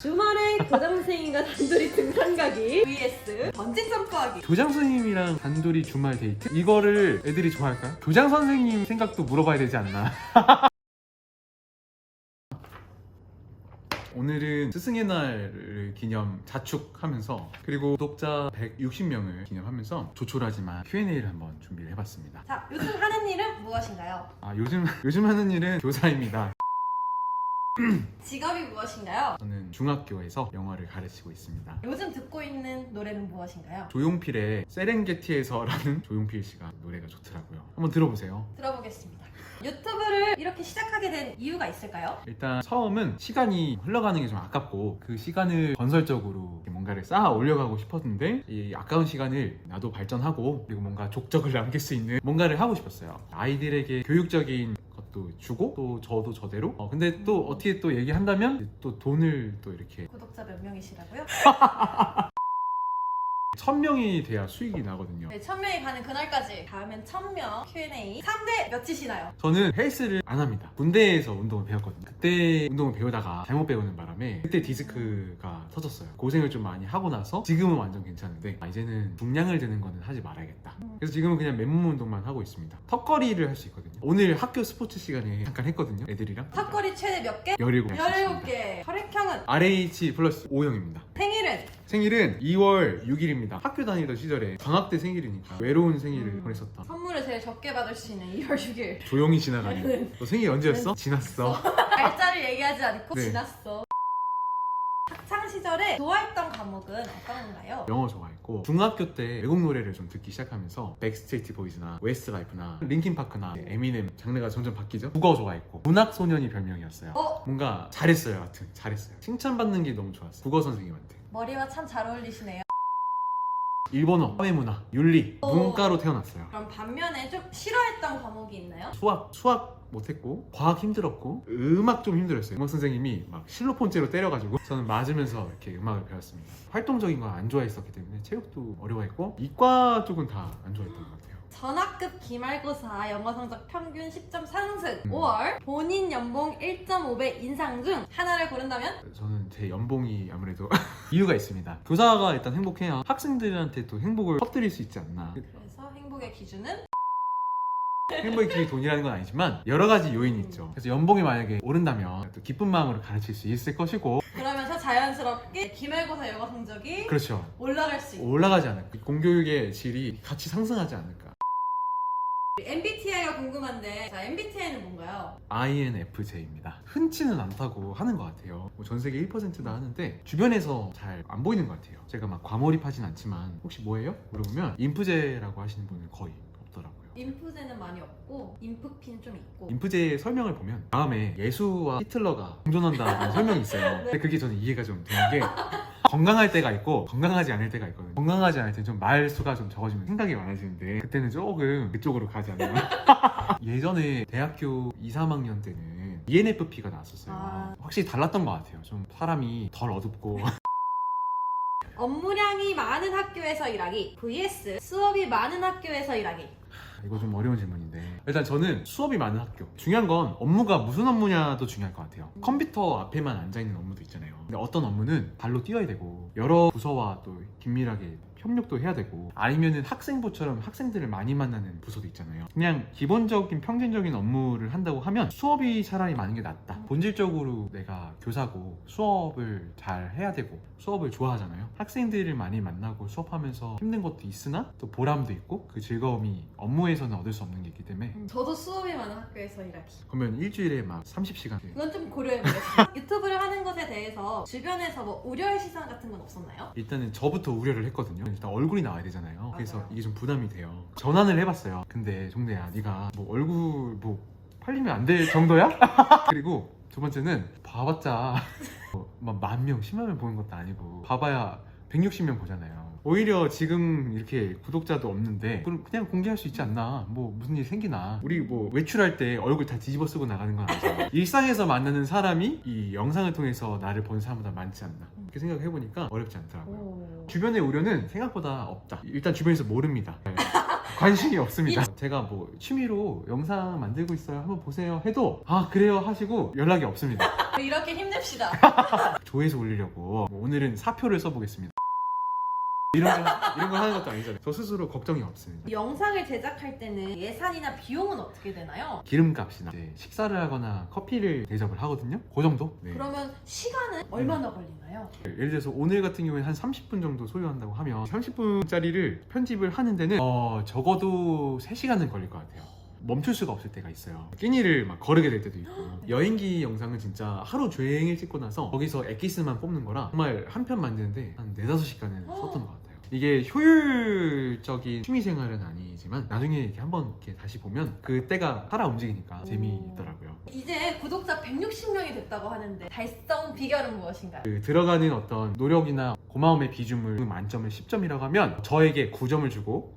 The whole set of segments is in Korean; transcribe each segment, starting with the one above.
주말에 교장 선생님과 단둘이 등산 가기 vs 번지 점프하기. 교장 선생님이랑 단둘이 주말 데이트? 이거를 애들이 좋아할까요? 교장 선생님 생각도 물어봐야 되지 않나? 오늘은 스승의 날을 기념 자축하면서 그리고 구독자 160명을 기념하면서 조촐하지만 Q&A를 한번 준비를 해봤습니다. 자, 요즘 하는 일은 무엇인가요? 요즘 하는 일은 교사입니다. 직업이 무엇인가요? 저는 중학교에서 영어를 가르치고 있습니다. 요즘 듣고 있는 노래는 무엇인가요? 조용필의 세렝게티에서라는 조용필 씨가 노래가 좋더라고요. 한번 들어보세요. 들어보겠습니다. 유튜브를 이렇게 시작하게 된 이유가 있을까요? 일단 처음은 시간이 흘러가는 게 좀 아깝고 그 시간을 건설적으로 뭔가를 쌓아 올려가고 싶었는데 이 아까운 시간을 나도 발전하고 그리고 뭔가 족적을 남길 수 있는 뭔가를 하고 싶었어요. 아이들에게 교육적인 것도 주고 또 저도 저대로 근데 또 어떻게 또 얘기한다면 또 돈을 또 이렇게 구독자 몇 명이시라고요? 1000명이 돼야 수익이 나거든요. 네, 1000명이 가는 그날까지 다음엔 1000명 Q&A 3대 몇이시나요? 저는 헬스를 안 합니다. 군대에서 운동을 배웠거든요. 그때 운동을 배우다가 잘못 배우는 바람에 그때 디스크가 터졌어요. 고생을 좀 많이 하고 나서 지금은 완전 괜찮은데 이제는 중량을 드는 거는 하지 말아야겠다. 그래서 지금은 그냥 맨몸 운동만 하고 있습니다. 턱걸이를 할 수 있거든요. 오늘 학교 스포츠 시간에 잠깐 했거든요. 애들이랑. 턱걸이 최대 몇 개? 17개. 17개. 혈액형은? RH 플러스 O형입니다. 생일은? 생일은 2월 6일입니다. 학교 다니던 시절에 방학 때 생일이니까 외로운 생일을 보냈었다. 선물을 제일 적게 받을 수 있는 2월 6일. 조용히 지나가는. 너 생일 언제였어? 지났어. 날짜를 얘기하지 않고 네. 지났어. 학창 시절에 좋아했던 과목은 어떤 건가요? 영어 좋아했고 중학교 때 외국 노래를 좀 듣기 시작하면서 백스트리트 보이즈나 웨스트라이프나 링킨파크나 에미넴 장르가 점점 바뀌죠. 국어 좋아했고 문학 소년이 별명이었어요. 뭔가 잘했어요. 하여튼 잘했어요. 칭찬받는 게 너무 좋았어요. 국어 선생님한테. 머리와 참 잘 어울리시네요. 일본어, 사회문화, 윤리, 문과로 태어났어요. 그럼 반면에 좀 싫어했던 과목이 있나요? 수학 못했고 과학 힘들었고 음악 좀 힘들었어요. 음악 선생님이 막 실로폰째로 때려가지고 저는 맞으면서 이렇게 음악을 배웠습니다. 활동적인 거 안 좋아했었기 때문에 체육도 어려워했고 이과 쪽은 다 안 좋아했던 것 같아요. 전학급 기말고사 영어 성적 평균 10점 상승 5월 본인 연봉 1.5배 인상 중 하나를 고른다면? 저는 제 연봉이 아무래도 이유가 있습니다. 교사가 일단 행복해야 학생들한테 또 행복을 퍼뜨릴 수 있지 않나. 그래서 행복의 기준은? 행복의 길이 돈이라는 건 아니지만 여러 가지 요인이 있죠. 그래서 연봉이 만약에 오른다면 또 기쁜 마음으로 가르칠 수 있을 것이고 그러면서 자연스럽게 기말고사 영어 성적이 그렇죠. 올라갈 수 있고 올라가지 않을까. 공교육의 질이 같이 상승하지 않을까. MBTI가 궁금한데 자, MBTI는 뭔가요? INFJ입니다. 흔치는 않다고 하는 것 같아요. 전 세계 1%다 하는데 주변에서 잘 안 보이는 것 같아요. 제가 막 과몰입하진 않지만 혹시 뭐예요? 물어보면 인프제라고 하시는 분은 거의 없더라고요. 인프제는 많이 없고 인프피는 좀 있고 인프제의 설명을 보면 다음에 예수와 히틀러가 공존한다는 설명이 있어요. 근데 그게 저는 이해가 좀 되는 게 건강할 때가 있고 건강하지 않을 때가 있거든요. 건강하지 않을 때는 좀 말수가 좀 적어지면 생각이 많아지는데 그때는 조금 그쪽으로 가지 않나. 예전에 대학교 2, 3학년 때는 ENFP가 나왔었어요. 확실히 달랐던 것 같아요. 좀 사람이 덜 어둡고 업무량이 많은 학교에서 일하기 vs 수업이 많은 학교에서 일하기. 이거 좀 어려운 질문인데 일단 저는 수업이 많은 학교. 중요한 건 업무가 무슨 업무냐도 중요할 것 같아요. 컴퓨터 앞에만 앉아있는 업무도 있잖아요. 근데 어떤 업무는 발로 뛰어야 되고 여러 부서와 또 긴밀하게 협력도 해야 되고 아니면은 학생부처럼 학생들을 많이 만나는 부서도 있잖아요. 그냥 기본적인 평균적인 업무를 한다고 하면 수업이 차라리 많은 게 낫다. 본질적으로 내가 교사고 수업을 잘 해야 되고 수업을 좋아하잖아요. 학생들을 많이 만나고 수업하면서 힘든 것도 있으나 또 보람도 있고 그 즐거움이 업무에서는 얻을 수 없는 게 있기 때문에 저도 수업이 많은 학교에서 일하기. 그러면 일주일에 막 30시간 그건 좀 고려해보겠습니다. 유튜브를 하는 것에 대해서 주변에서 뭐 우려의 시선 같은 건 없었나요? 일단은 저부터 우려를 했거든요. 일단 얼굴이 나와야 되잖아요. 그래서 맞아요. 이게 좀 부담이 돼요. 전환을 해봤어요. 근데 종대야 네가 뭐 얼굴 뭐 팔리면 안 될 정도야? 그리고 두 번째는 봐봤자 막 10,000명, 10만 명 보는 것도 아니고 봐봐야 160명 보잖아요. 오히려 지금 이렇게 구독자도 없는데 그럼 그냥 공개할 수 있지 않나. 뭐 무슨 일 생기나. 우리 뭐 외출할 때 얼굴 다 뒤집어 쓰고 나가는 건 아니잖아. 일상에서 만나는 사람이 이 영상을 통해서 나를 보는 사람보다 많지 않나. 이렇게 생각해보니까 어렵지 않더라고요. 주변의 우려는 생각보다 없다. 일단 주변에서 모릅니다. 관심이 없습니다. 제가 뭐 취미로 영상 만들고 있어요 한번 보세요 해도 아 그래요 하시고 연락이 없습니다. 이렇게 힘냅시다. 조회수 올리려고 오늘은 사표를 써보겠습니다. 이런 거 하는 것도 아니잖아요. 저 스스로 걱정이 없습니다. 영상을 제작할 때는 예산이나 비용은 어떻게 되나요? 기름값이나 이제 식사를 하거나 커피를 대접을 하거든요. 그 정도? 네. 그러면 시간은 얼마나 걸리나요? 예를 들어서 오늘 같은 경우에 한 30분 정도 소요한다고 하면 30분짜리를 편집을 하는 데는 적어도 3시간은 걸릴 것 같아요. 멈출 수가 없을 때가 있어요. 끼니를 막 거르게 될 때도 있고. 여행기 영상은 진짜 하루 종일 찍고 나서 거기서 엑기스만 뽑는 거라 정말 한 편 만드는데 한 4-5시간은 썼던 것 같아요. 이게 효율적인 취미생활은 아니지만 나중에 이렇게 한번 이렇게 다시 보면 그때가 살아 움직이니까 재미있더라고요. 이제 구독자 160명이 됐다고 하는데 달성 비결은 무엇인가요? 그 들어가는 어떤 노력이나 고마움의 비중을 만점을 10점이라고 하면 저에게 9점을 주고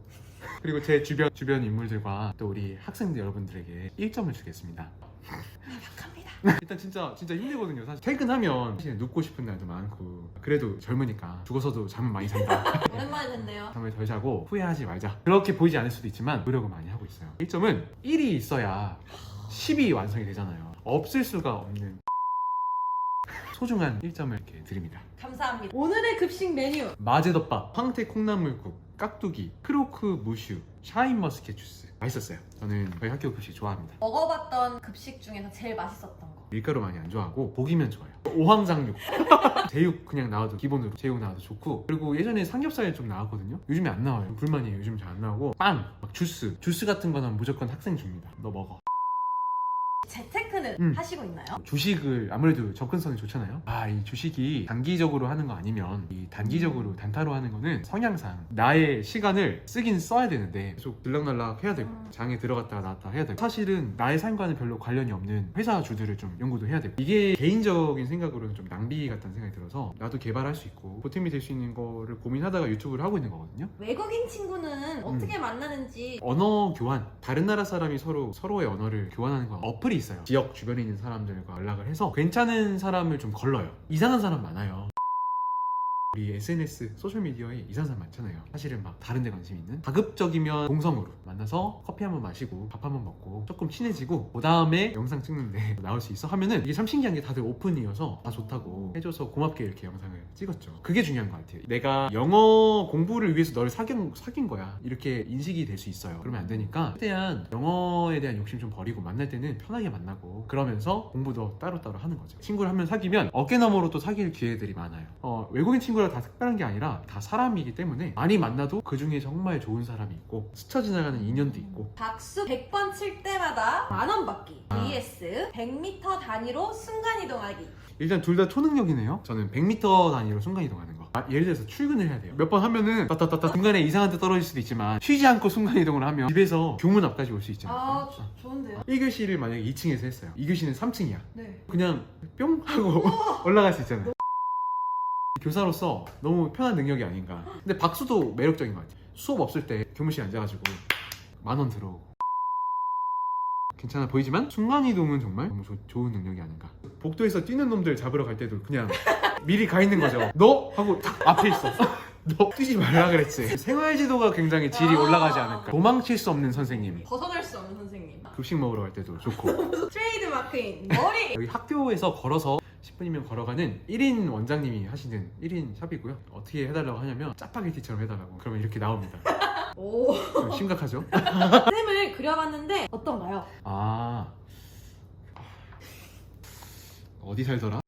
그리고 제 주변 인물들과 또 우리 학생들 여러분들에게 1점을 주겠습니다. 약합니다. 일단 진짜 힘들거든요. 사실 퇴근하면 사실 눕고 싶은 날도 많고 그래도 젊으니까 죽어서도 잠은 많이 잔다. 오랜만에 됐네요. 잠을 덜 자고 후회하지 말자. 그렇게 보이지 않을 수도 있지만 노력을 많이 하고 있어요. 1점은 1이 있어야 10이 완성이 되잖아요. 없을 수가 없는 소중한 1점을 이렇게 드립니다. 감사합니다. 오늘의 급식 메뉴 마제덮밥, 황태 콩나물국, 깍두기, 크로크 무슈, 샤인머스켓 주스 맛있었어요. 저는 저희 학교 급식 좋아합니다. 먹어봤던 급식 중에서 제일 맛있었던 거. 밀가루 많이 안 좋아하고 고기면 좋아요. 오황장육 제육 그냥 나와도 기본으로 제육 나와도 좋고 그리고 예전에 삼겹살 좀 나왔거든요. 요즘에 안 나와요. 불만이에요. 요즘 잘 안 나오고 빵, 막 주스 같은 거는 무조건 학생 줍니다. 너 먹어. 재테크는 하시고 있나요? 주식을 아무래도 접근성이 좋잖아요. 이 주식이 단기적으로 하는 거 아니면 이 단기적으로 단타로 하는 거는 성향상 나의 시간을 쓰긴 써야 되는데 계속 들락날락 해야 되고 장에 들어갔다가 나왔다 해야 되고 사실은 나의 삶과는 별로 관련이 없는 회사 주들을 좀 연구도 해야 되고 이게 개인적인 생각으로는 좀 낭비 같다는 생각이 들어서 나도 개발할 수 있고 보탬이 될 수 있는 거를 고민하다가 유튜브를 하고 있는 거거든요. 외국인 친구는 어떻게 만나는지 언어 교환, 다른 나라 사람이 서로의 언어를 교환하는 거 어플이 있어요. 지역 주변에 있는 사람들과 연락을 해서 괜찮은 사람을 좀 걸러요. 이상한 사람 많아요. 우리 SNS, 소셜미디어에 이상한 사람 많잖아요. 사실은 막 다른 데 관심 있는 가급적이면 동성으로 만나서 커피 한번 마시고 밥 한번 먹고 조금 친해지고 그 다음에 영상 찍는데 나올 수 있어 하면은 이게 참 신기한 게 다들 오픈이어서 다 좋다고 해줘서 고맙게 이렇게 영상을 찍었죠. 그게 중요한 것 같아요. 내가 영어 공부를 위해서 너를 사귄 거야 이렇게 인식이 될 수 있어요. 그러면 안 되니까 최대한 영어에 대한 욕심 좀 버리고 만날 때는 편하게 만나고 그러면서 공부도 따로따로 하는 거죠. 친구를 한 명 사귀면 어깨너머로 또 사귈 기회들이 많아요. 외국인 친구라 다 특별한 게 아니라 다 사람이기 때문에 많이 만나도 그 중에 정말 좋은 사람이 있고 스쳐 지나가는 인연도 있고 박수 100번 칠 때마다 10,000원 받기 vs 100m 단위로 순간이동하기. 일단 둘 다 초능력이네요. 저는 100m 단위로 순간이동하는 거. 예를 들어서 출근을 해야 돼요. 몇 번 하면은 따따따따 중간에 이상한 데 떨어질 수도 있지만 쉬지 않고 순간이동을 하면 집에서 교문 앞까지 올 수 있잖아요. 좋은데요? 1교시를 만약에 2층에서 했어요. 2교시는 3층이야. 네. 그냥 뿅 하고 올라갈 수 있잖아요. 교사로서 너무 편한 능력이 아닌가. 근데 박수도 매력적인 것 같아요. 수업 없을 때 교무실에 앉아가지고 10,000원 들어오고 괜찮아 보이지만 순간이동은 정말 너무 좋은 능력이 아닌가. 복도에서 뛰는 놈들 잡으러 갈 때도 그냥 미리 가 있는 거죠. 너? 하고 딱 앞에 있어. 너 뛰지 말라 그랬지. 생활지도가 굉장히 질이 올라가지 않을까. 도망칠 수 없는 선생님. 벗어날 수 없는 선생님. 급식 먹으러 갈 때도 좋고. 트레이드 마크인 머리. 여기 학교에서 걸어서 10분이면 걸어가는 1인 원장님이 하시는 1인 샵이고요. 어떻게 해달라고 하냐면 짜파게티처럼 해달라고. 그러면 이렇게 나옵니다. 오. 좀 심각하죠? 쌤을 그려봤는데 어떤가요? 어디 살더라?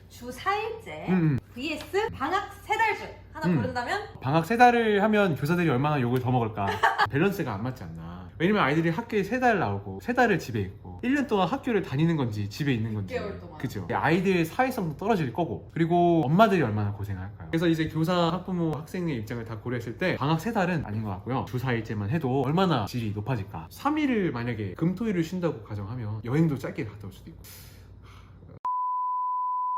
주 4일째 vs 방학 3달 중 하나 고른다면? 방학 3달을 하면 교사들이 얼마나 욕을 더 먹을까. 밸런스가 안 맞지 않나. 왜냐면 아이들이 학교에 3달 나오고 3달을 집에 있고 1년 동안 학교를 다니는 건지 집에 있는 건지 6개월 동안. 그죠. 아이들의 사회성도 떨어질 거고 그리고 엄마들이 얼마나 고생할까요. 그래서 이제 교사, 학부모, 학생의 입장을 다 고려했을 때 방학 3달은 아닌 것 같고요. 주 4일째만 해도 얼마나 질이 높아질까. 3일을 만약에 금토일을 쉰다고 가정하면 여행도 짧게 갔다 올 수도 있고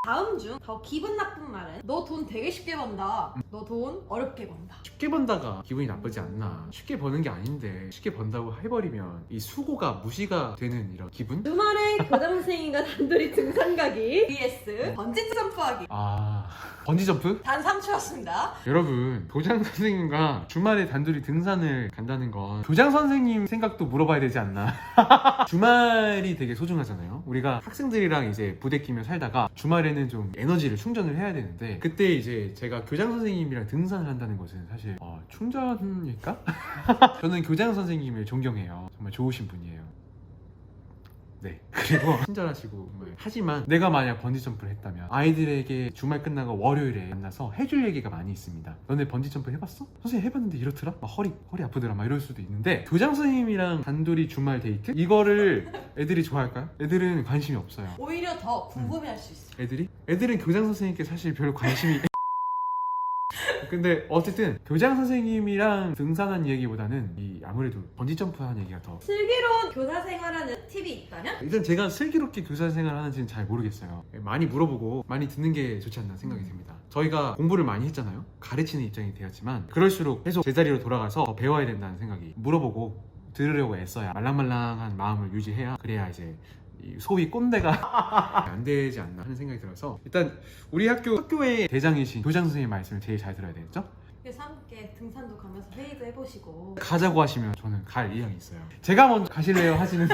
다음 중 더 기분 나쁜 말은 너 돈 되게 쉽게 번다. 너 돈 어렵게 번다. 쉽게 번다가 기분이 나쁘지 않나. 쉽게 버는 게 아닌데 쉽게 번다고 해버리면 이 수고가 무시가 되는 이런 기분? 주말에 교장 선생님과 단둘이 등산 가기 vs 번지 점프하기. 아... 번지점프? 단 3초였습니다. 여러분, 교장 선생님과 주말에 단둘이 등산을 간다는 건 교장 선생님 생각도 물어봐야 되지 않나. 주말이 되게 소중하잖아요. 우리가 학생들이랑 이제 부대 끼며 살다가 주말에는 좀 에너지를 충전을 해야 되는데, 그때 이제 제가 교장 선생님이랑 등산을 한다는 것은 사실 충전일까? 저는 교장 선생님을 존경해요. 정말 좋으신 분이에요. 네. 그리고 친절하시고 정말. 하지만 내가 만약 번지점프를 했다면 아이들에게 주말 끝나고 월요일에 만나서 해줄 얘기가 많이 있습니다. 너네 번지점프 해봤어? 선생님 해봤는데 이렇더라? 막 허리 아프더라 막 이럴 수도 있는데, 교장 선생님이랑 단둘이 주말 데이트? 이거를 애들이 좋아할까요? 애들은 관심이 없어요. 오히려 더 궁금해할 수 있어요. 애들은 교장 선생님께 사실 별 관심이 근데 어쨌든 교장 선생님이랑 등산한 얘기보다는 아무래도 번지점프하는 얘기가 더. 슬기로운 교사 생활하는 팁이 있다면? 일단 제가 슬기롭게 교사 생활을 하는지는 잘 모르겠어요. 많이 물어보고 많이 듣는 게 좋지 않나 생각이 듭니다. 저희가 공부를 많이 했잖아요. 가르치는 입장이 되었지만 그럴수록 계속 제자리로 돌아가서 더 배워야 된다는 생각이, 물어보고 들으려고 애써야, 말랑말랑한 마음을 유지해야, 그래야 이제 소위 꼰대가 안 되지 않나 하는 생각이 들어서, 일단 우리 학교의 대장이신 교장 선생님 말씀을 제일 잘 들어야 되겠죠? 그래서 함께 등산도 가면서 회의도 해보시고. 가자고 하시면 저는 갈 의향이 있어요. 제가 먼저 가실래요 하시는